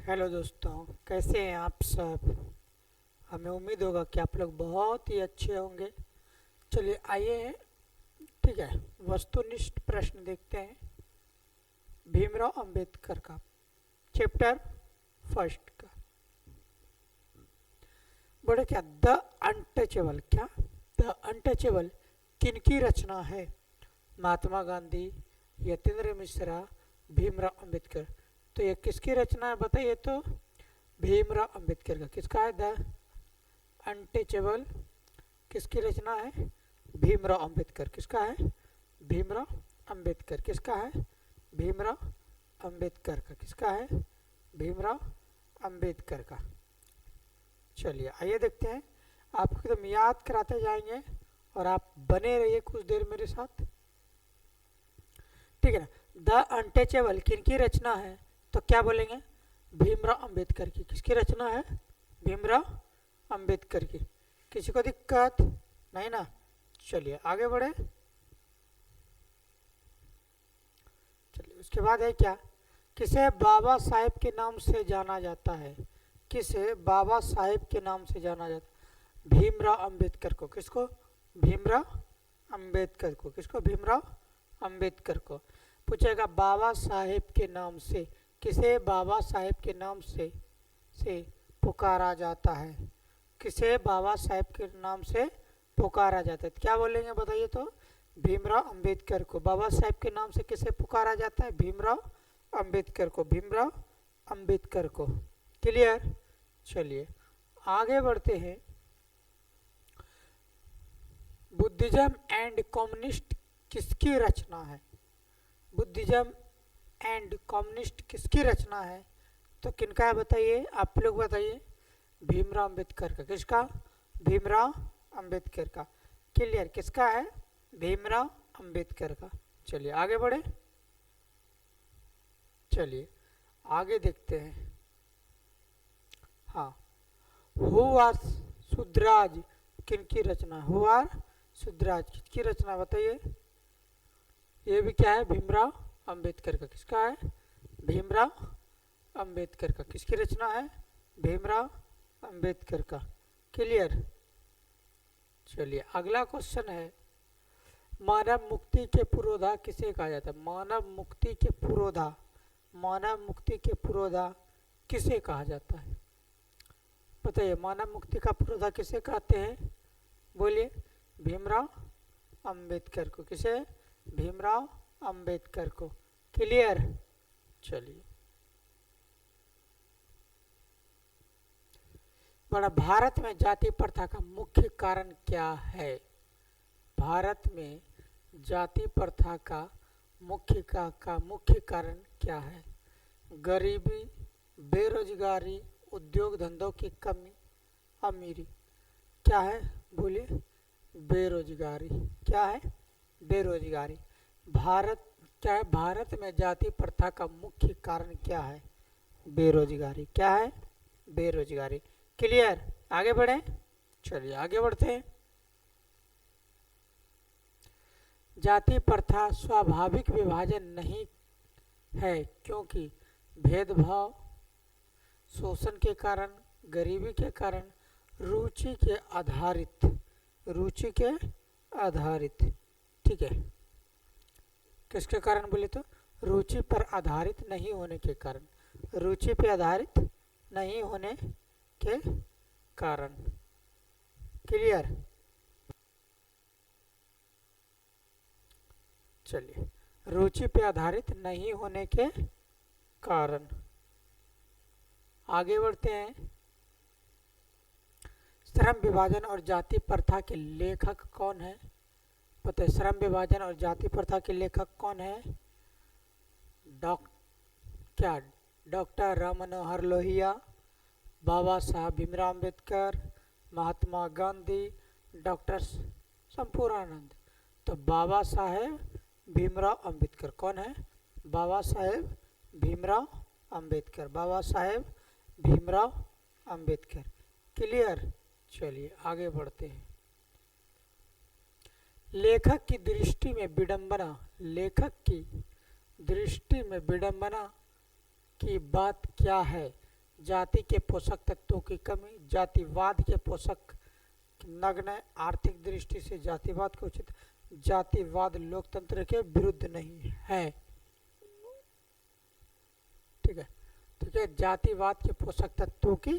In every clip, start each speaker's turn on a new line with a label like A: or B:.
A: Hello दोस्तों, कैसे हैं आप सब। हमें उम्मीद होगा कि आप लोग बहुत ही अच्छे होंगे। चलिए आइए, ठीक है, वस्तुनिष्ठ प्रश्न देखते हैं भीमराव अंबेडकर का, चैप्टर फर्स्ट का। बोले क्या, द अनटचेबल। क्या द अनटचेबल किनकी रचना है? महात्मा गांधी, यतीन्द्र मिश्रा, भीमराव अंबेडकर। तो ये किसकी रचना है बताइए तो? भीमराव अंबेडकर का। किसका है द अनटचेबल? किसकी रचना है? भीमराव अंबेडकर। किसका है? भीमराव अंबेडकर। किसका है? भीमराव अंबेडकर का। किसका है? भीमराव अंबेडकर का। चलिए आइए देखते हैं, आपको एकदम याद कराते जाएंगे और आप बने रहिए कुछ देर मेरे साथ, ठीक है ना। द अनटचेबल किनकी रचना है? तो क्या बोलेंगे? भीमराव अंबेडकर की। किसकी रचना है? भीमराव अंबेडकर की। किसी को दिक्कत नहीं ना? चलिए आगे बढ़े। चलिए उसके बाद है क्या, किसे बाबा साहेब के नाम से जाना जाता है? किसे बाबा साहेब के नाम से जाना जाता है? भीमराव अंबेडकर को। किसको? भीमराव अंबेडकर को। किसको? भीमराव अंबेडकर को। पूछेगा बाबा साहेब के नाम से, किसे बाबा साहेब के नाम से पुकारा जाता है? किसे बाबा साहेब के नाम से पुकारा जाता है? क्या बोलेंगे बताइए तो? भीमराव अंबेडकर को। बाबा साहेब के नाम से किसे पुकारा जाता है? भीमराव अंबेडकर को। भीमराव अंबेडकर को। क्लियर? चलिए आगे बढ़ते हैं। बुद्धिज्म एंड कम्युनिस्ट किसकी रचना है? बुद्धिज्म एंड कम्युनिस्ट किसकी रचना है? तो किनका है बताइए, आप लोग बताइए। भीमराव अंबेडकर का। किसका? भीमराव अंबेडकर का। क्लियर? किसका है? भीमराव अंबेडकर का। चलिए आगे बढ़े। चलिए आगे देखते हैं। हाँ, हु आर सुद्राज किनकी रचना? हु आर सुद्राज किसकी रचना बताइए? ये भी क्या है? भीमराव अंबेडकर का। किसका है? भीमराव अंबेडकर का। किसकी रचना है? भीमराव अंबेडकर का। क्लियर? चलिए अगला क्वेश्चन है, मानव मुक्ति के पुरोधा किसे कहा जाता है? मानव मुक्ति के पुरोधा, मानव मुक्ति के पुरोधा किसे कहा जाता है? बताइए, मानव मुक्ति का पुरोधा किसे कहते हैं? बोलिए। भीमराव अंबेडकर को। किसे? भीमराव अंबेडकर को। क्लियर? चलिए, बड़ा, भारत में जाति प्रथा का मुख्य कारण क्या है? भारत में जाति प्रथा का मुख्य कारण क्या है? गरीबी, बेरोजगारी, उद्योग धंधों की कमी, अमीरी। क्या है? बोलिए। बेरोजगारी। क्या है? बेरोजगारी। भारत क्या है? भारत में जाति प्रथा का मुख्य कारण क्या है? बेरोजगारी। क्या है? बेरोजगारी। क्लियर? आगे बढ़े। चलिए आगे बढ़ते हैं। जाति प्रथा स्वाभाविक विभाजन नहीं है, क्योंकि भेदभाव, शोषण के कारण, गरीबी के कारण, रुचि के आधारित, रुचि के आधारित, ठीक है। किसके कारण बोले तो? रुचि पर आधारित नहीं होने के कारण, रुचि पर आधारित नहीं होने के कारण। क्लियर? चलिए, रुचि पे आधारित नहीं होने के कारण। आगे बढ़ते हैं। श्रम विभाजन और जाति प्रथा के लेखक कौन है? पता है? श्रम विभाजन और जाति प्रथा के लेखक कौन है? क्या? डॉक्टर राम मनोहर लोहिया, बाबा साहब भीमराव अंबेडकर, महात्मा गांधी, डॉक्टर संपूर्णानंद। तो बाबा साहेब भीमराव अंबेडकर। कौन है? बाबा साहेब भीमराव अंबेडकर। बाबा साहेब भीमराव अंबेडकर। क्लियर? चलिए आगे बढ़ते हैं। लेखक की दृष्टि में विडंबना, लेखक की दृष्टि में विडंबना की बात क्या है? जाति के पोषक तत्वों की कमी, जातिवाद के पोषक नग्न, आर्थिक दृष्टि से जातिवाद को उचित, जातिवाद लोकतंत्र के विरुद्ध नहीं है। ठीक है, ठीक है, जातिवाद के पोषक तत्वों की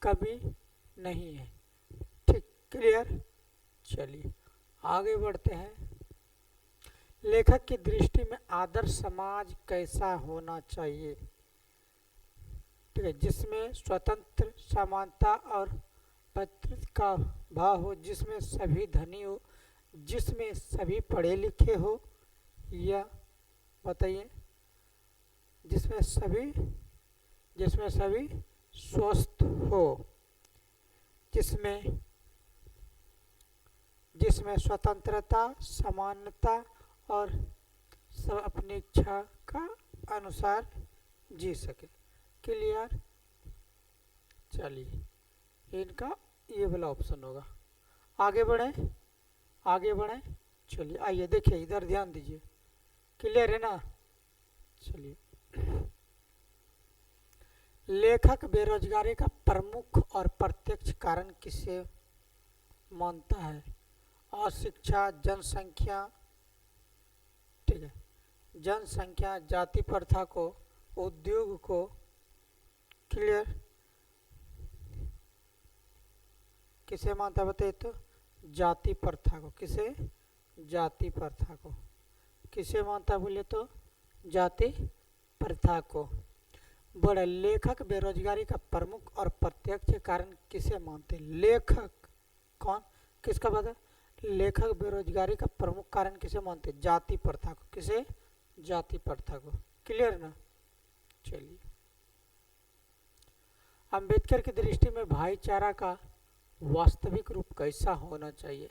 A: कमी नहीं है। ठीक, क्लियर। चलिए आगे बढ़ते हैं। लेखक की दृष्टि में आदर्श समाज कैसा होना चाहिए? ठीक है, जिसमें स्वतंत्र, समानता और भ्रातृत्व का भाव हो, जिसमें सभी धनी हो, जिसमें सभी पढ़े लिखे हो, या बताइए, जिसमें सभी स्वस्थ हो, जिसमें स्वतंत्रता, समानता और सब अपनी इच्छा का अनुसार जी सके। क्लियर। चलिए इनका ये वाला ऑप्शन होगा। आगे बढ़ें। चलिए आइए देखिए, इधर ध्यान दीजिए। क्लियर है ना? चलिए, लेखक बेरोजगारी का प्रमुख और प्रत्यक्ष कारण किसे मानता है? अशिक्षा, जनसंख्या, ठीक है, जनसंख्या, जाति प्रथा को, उद्योग को। क्लियर। किसे मानता है बताइए तो? जाति प्रथा को। किसे? जाति प्रथा को। किसे मानता बोले तो? जाति प्रथा को। बड़ा लेखक बेरोजगारी का प्रमुख और प्रत्यक्ष कारण किसे मानते? लेखक कौन? किसका बता? लेखक बेरोजगारी का प्रमुख कारण किसे मानते? जाति प्रथा को। किसे? जाति प्रथा को। क्लियर ना? चलिए, अंबेडकर की दृष्टि में भाईचारा का वास्तविक रूप कैसा होना चाहिए?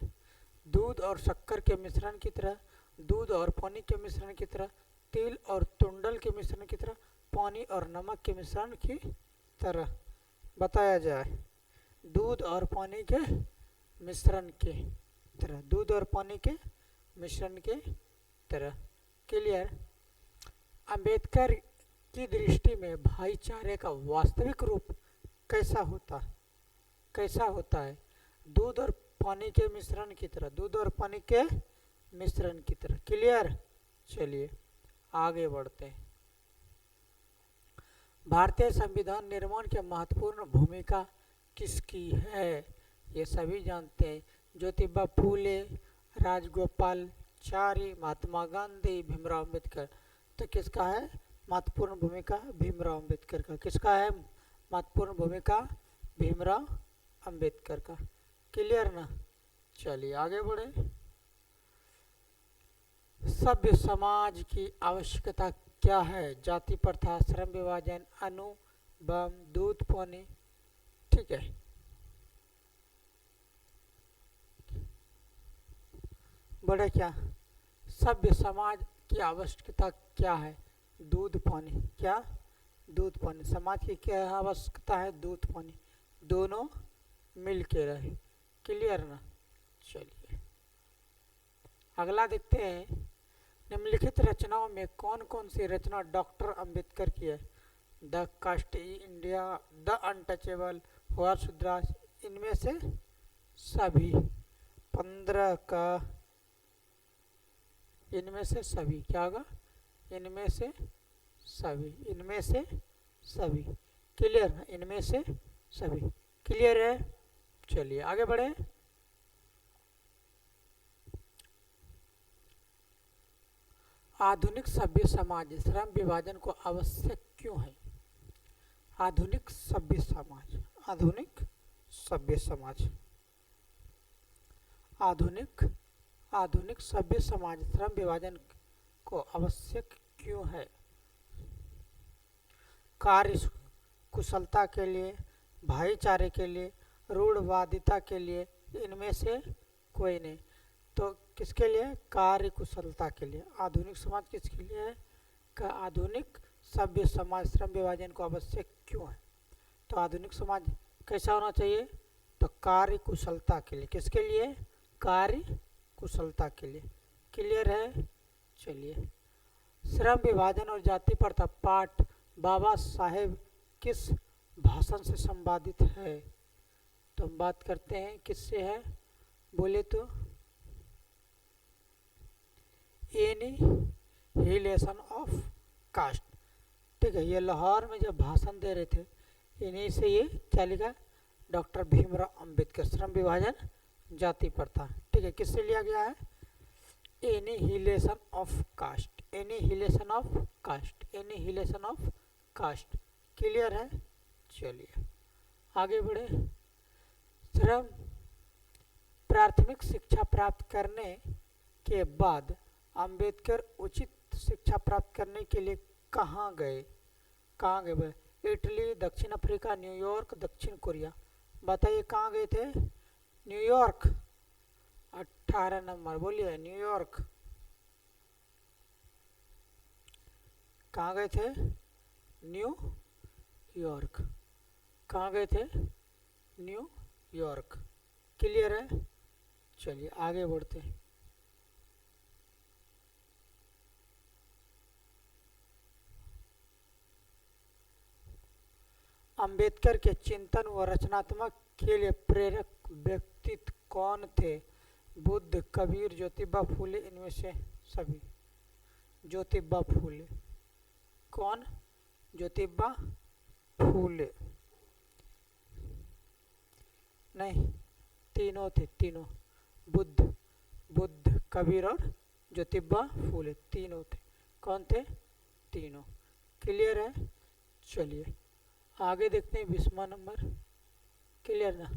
A: दूध और शक्कर के मिश्रण की तरह, दूध और पानी के मिश्रण की तरह, तिल और तुंडल के मिश्रण की तरह, पानी और नमक के मिश्रण की तरह। बताया जाए। दूध और पानी के मिश्रण के तरह, दूध और पानी के मिश्रण के तरह। क्लियर। अंबेडकर की दृष्टि में भाईचारे का वास्तविक रूप कैसा होता है? दूध और पानी के मिश्रण की तरह, दूध और पानी के मिश्रण की तरह। क्लियर। चलिए आगे बढ़ते हैं। भारतीय संविधान निर्माण की महत्वपूर्ण भूमिका किसकी है? ये सभी जानते हैं। ज्योतिबा फूले, राजगोपालाचारी, महात्मा गांधी, भीमराव अम्बेडकर। तो किसका है महत्वपूर्ण भूमिका? भीमराव अम्बेडकर का। किसका है महत्वपूर्ण भूमिका? भीमराव अम्बेडकर का। क्लियर ना? चलिए आगे बढ़े। सभ्य समाज की आवश्यकता क्या है? जाति प्रथा, श्रम विभाजन, अनुबंध, दूध पानी। ठीक है, बड़े क्या? सभ्य समाज की आवश्यकता क्या है? दूध पानी। क्या? दूध पानी। समाज की क्या आवश्यकता है? दूध पानी, दोनों मिल के रहे। क्लियर ना? चलिए अगला देखते हैं। निम्नलिखित रचनाओं में कौन कौन सी रचना डॉक्टर अंबेडकर की है? The caste India, the untouchable, हुआ सुद्राज। इनमें से सभी 15 का, इनमें से सभी क्या होगा? इनमें से सभी। क्लियर है? इनमें से सभी। क्लियर है? चलिए आगे बढ़े। आधुनिक सभ्य समाज श्रम विभाजन को आवश्यक क्यों है? आधुनिक सभ्य समाज, आधुनिक सभ्य समाज, आधुनिक सभ्य समाज श्रम विभाजन को आवश्यक क्यों है? कार्य कुशलता के लिए, भाईचारे के लिए, रूढ़वादिता के लिए। इनमें से कोई नहीं। तो किसके लिए? कार्य कुशलता के लिए। आधुनिक समाज किसके लिए है? का आधुनिक सभ्य समाज श्रम विभाजन को आवश्यक क्यों है? तो आधुनिक समाज कैसा होना चाहिए? तो कार्य कुशलता के लिए। किसके लिए? कार्य कुशलता के लिए। क्लियर है? चलिए, श्रम विभाजन और जाति प्रथा पाठ बाबा साहेब किस भाषण से संवादित है। तो हम बात करते हैं किससे है, बोले तो एनिहिलेशन ऑफ कास्ट। ठीक है, ये लाहौर में जब भाषण दे रहे थे, इन्हीं से ये क्या लिखा, डॉक्टर भीमराव अंबेडकर, श्रम विभाजन जाति प्रथा। ठीक है, किससे लिया गया है, annihilation of caste, annihilation of caste, annihilation of caste. Clear है। चलिए आगे बढ़े। श्रम प्राथमिक शिक्षा प्राप्त करने के बाद अंबेडकर उचित शिक्षा प्राप्त करने के लिए कहाँ गए, कहाँ गए भाई, इटली, दक्षिण अफ्रीका, न्यूयॉर्क, दक्षिण कोरिया। बताइए कहाँ गए थे, न्यूयॉर्क। 18 नंबर बोलिए, न्यूयॉर्क। कहाँ गए थे, न्यूयॉर्क। कहाँ गए थे, न्यूयॉर्क। क्लियर है। चलिए आगे बढ़ते हैं। अंबेडकर के चिंतन व रचनात्मक के लिए प्रेरक व्यक्तित्व कौन थे, बुद्ध, कबीर, ज्योतिबा फूले, इनमें से सभी। ज्योतिबा फूले। कौन, ज्योतिबा फूले। नहीं, तीनों थे, तीनों, बुद्ध कबीर और ज्योतिबा फूले, तीनों थे। कौन थे, तीनों। क्लियर है। चलिए आगे देखते हैं 20वां नंबर। क्लियर ना।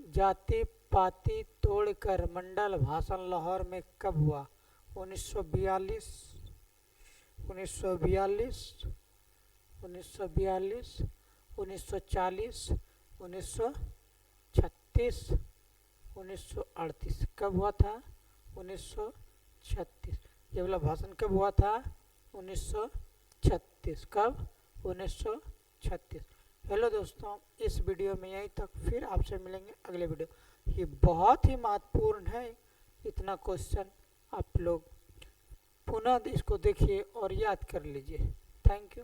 A: जाति पाति तोड़कर मंडल भाषण लाहौर में कब हुआ, 1942, 1942, 1942, 1940, 1936, 1938। कब हुआ था, 1936। ये वाला भाषण कब हुआ था, 1936। कब, 1936। हेलो दोस्तों, इस वीडियो में यहीं तक, फिर आपसे मिलेंगे अगले वीडियो। ये बहुत ही महत्वपूर्ण है, इतना क्वेश्चन आप लोग पुनः इसको देखिए और याद कर लीजिए। Thank you.